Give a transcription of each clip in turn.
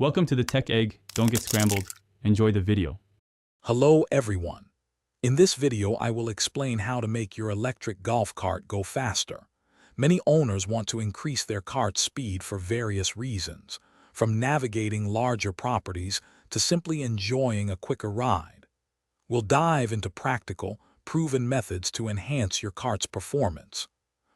Welcome to the Tech Egg. Don't get scrambled. Enjoy the video. Hello everyone. In this video I will explain how to make your electric golf cart go faster. Many owners want to increase their cart's speed for various reasons, from navigating larger properties to simply enjoying a quicker ride. We'll dive into practical, proven methods to enhance your cart's performance.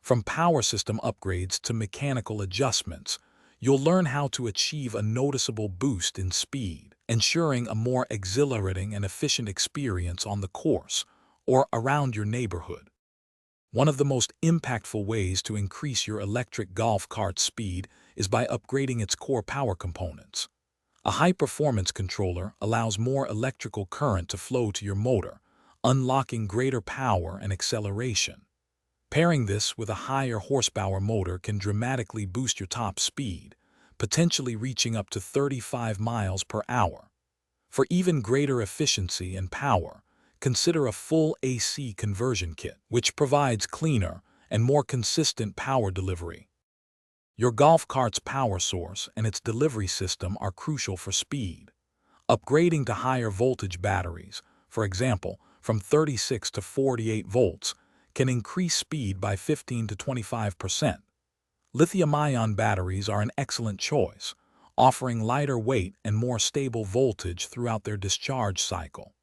From power system upgrades to mechanical adjustments, you'll learn how to achieve a noticeable boost in speed, ensuring a more exhilarating and efficient experience on the course or around your neighborhood. One of the most impactful ways to increase your electric golf cart's speed is by upgrading its core power components. A high-performance controller allows more electrical current to flow to your motor, unlocking greater power and acceleration. Pairing this with a higher horsepower motor can dramatically boost your top speed, potentially reaching up to 35 miles per hour. For even greater efficiency and power, consider a full AC conversion kit, which provides cleaner and more consistent power delivery. Your golf cart's power source and its delivery system are crucial for speed. Upgrading to higher voltage batteries, for example, from 36 to 48 volts, can increase speed by 15 to 25%. Lithium-ion batteries are an excellent choice, offering lighter weight and more stable voltage throughout their discharge cycle.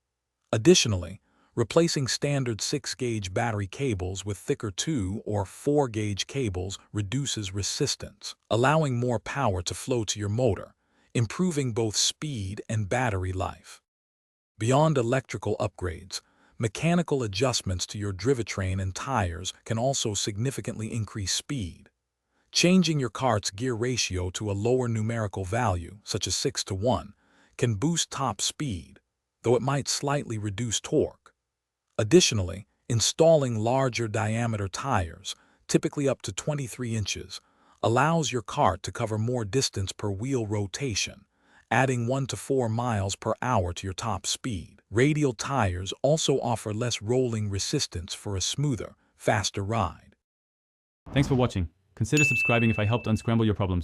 Additionally, replacing standard 6-gauge battery cables with thicker 2 or 4-gauge cables reduces resistance, allowing more power to flow to your motor, improving both speed and battery life. Beyond electrical upgrades, mechanical adjustments to your drivetrain and tires can also significantly increase speed. Changing your cart's gear ratio to a lower numerical value, such as 6:1, can boost top speed, though it might slightly reduce torque. Additionally, installing larger diameter tires, typically up to 23 inches, allows your cart to cover more distance per wheel rotation, adding 1 to 4 miles per hour to your top speed. Radial tires also offer less rolling resistance for a smoother, faster ride. Thanks for watching. Consider subscribing if I helped unscramble your problems.